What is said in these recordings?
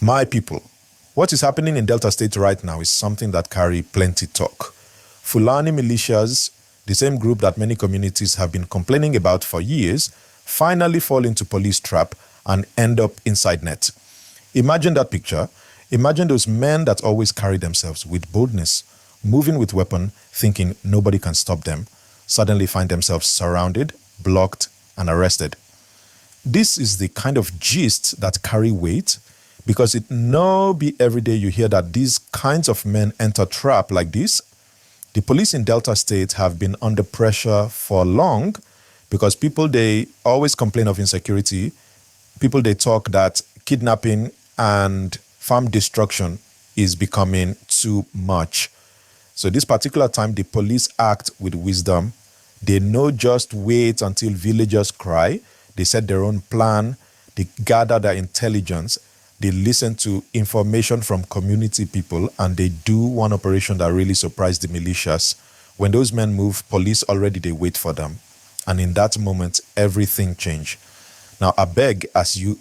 My people, what is happening in Delta State right now is something that carry plenty talk. Fulani Militias, the same group that many communities have been complaining about for years, finally fall into police trap and end up inside net. Imagine that picture. Imagine those men that always carry themselves with boldness, moving with weapon, thinking nobody can stop them, suddenly find themselves surrounded, blocked, and arrested. This is the kind of gist that carry weight, because it no be every day you hear that these kinds of men enter trap like this. The police in Delta State have been under pressure for long because people, they always complain of insecurity. People, they talk that kidnapping and farm destruction is becoming too much. So this particular time, the police act with wisdom. They no just wait until villagers cry. They set their own plan. They gather their intelligence. They listen to information from community people, and they do one operation that really surprised the militias. When those men move, police already, they wait for them. And in that moment, everything changed. Now, I beg,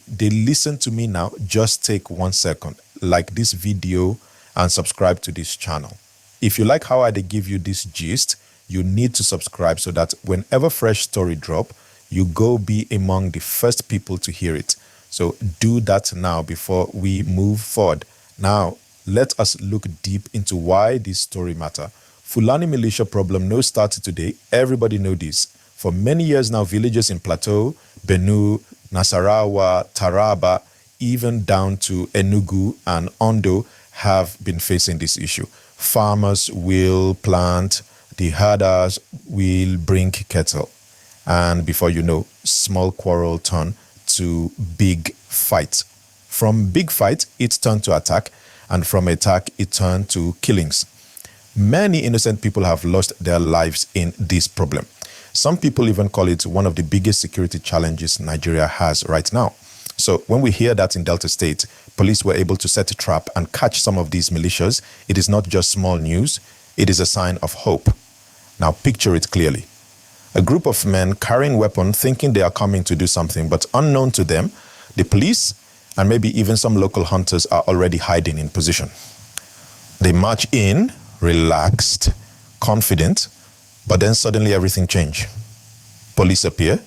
they listen to me now, just take 1 second, like this video and subscribe to this channel. If you like how I give you this gist, you need to subscribe so that whenever fresh story drop, you go be among the first people to hear it. So do that now before we move forward. Now, let us look deep into why this story matter. Fulani militia problem no started today. Everybody know this. For many years now, villages in Plateau, Benue, Nasarawa, Taraba, even down to Enugu and Ondo have been facing this issue. Farmers will plant, the herders will bring cattle. And before you know, small quarrel turn to big fight. From big fight, it turned to attack, and from attack, it turned to killings. Many innocent people have lost their lives in this problem. Some people even call it one of the biggest security challenges Nigeria has right now. So when we hear that in Delta State, police were able to set a trap and catch some of these militias, it is not just small news, it is a sign of hope. Now picture it clearly. A group of men carrying weapons, thinking they are coming to do something, but unknown to them, the police and maybe even some local hunters are already hiding in position. They march in, relaxed, confident, but then suddenly everything changes. Police appear,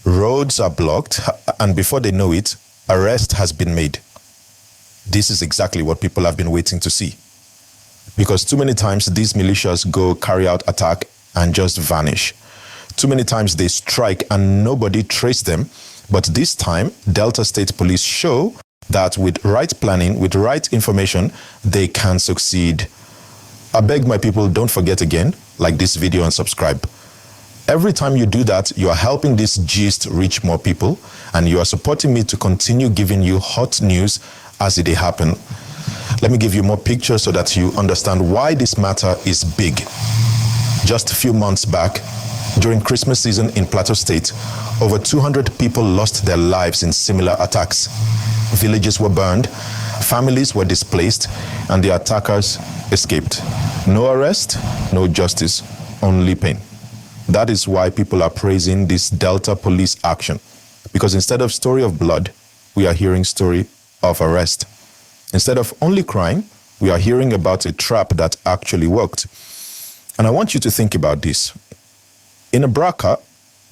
roads are blocked, and before they know it, arrest has been made. This is exactly what people have been waiting to see. Because too many times these militias go carry out attack and just vanish. Too many times they strike and nobody trace them. But this time, Delta State Police show that with right planning, with right information, they can succeed. I beg my people, don't forget again, like this video and subscribe. Every time you do that, you are helping this gist reach more people, and you are supporting me to continue giving you hot news as they happen. Let me give you more pictures so that you understand why this matter is big. Just a few months back, during Christmas season in Plateau State, over 200 people lost their lives in similar attacks. Villages were burned, families were displaced, and the attackers escaped. No arrest, no justice, only pain. That is why people are praising this Delta police action. Because instead of story of blood, we are hearing story of arrest. Instead of only crying, we are hearing about a trap that actually worked. And I want you to think about this. In Abraka,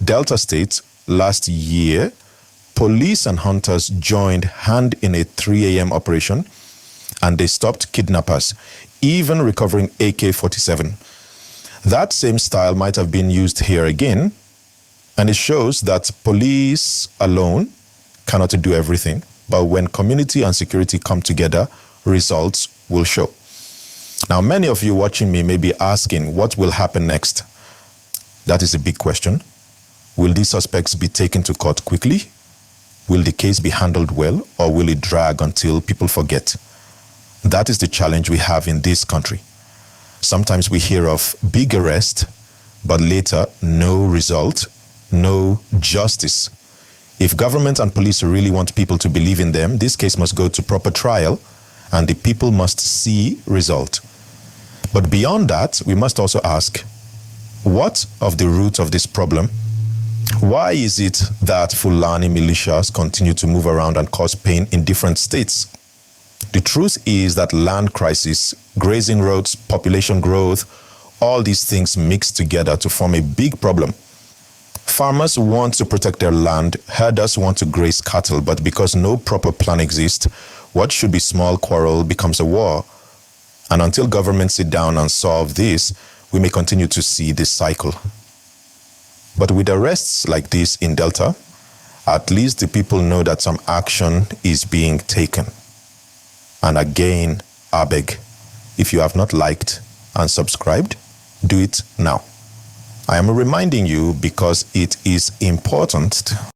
Delta State, last year, police and hunters joined hand in a 3 a.m. operation, and they stopped kidnappers, even recovering AK-47. That same style might have been used here again, and it shows that police alone cannot do everything, but when community and security come together, results will show. Now, many of you watching me may be asking, what will happen next? That is a big question. Will these suspects be taken to court quickly? Will the case be handled well, or will it drag until people forget? That is the challenge we have in this country. Sometimes we hear of big arrest, but later no result, no justice. If government and police really want people to believe in them, this case must go to proper trial, and the people must see result. But beyond that, we must also ask, what of the root of this problem? Why is it that Fulani militias continue to move around and cause pain in different states? The truth is that land crisis, grazing roads, population growth, all these things mix together to form a big problem. Farmers want to protect their land, herders want to graze cattle, but because no proper plan exists, what should be small quarrel becomes a war. And until governments sit down and solve this, we may continue to see this cycle. But with arrests like this in Delta, at least the people know that some action is being taken. And again, I beg, if you have not liked and subscribed, do it now. I am reminding you because it is important.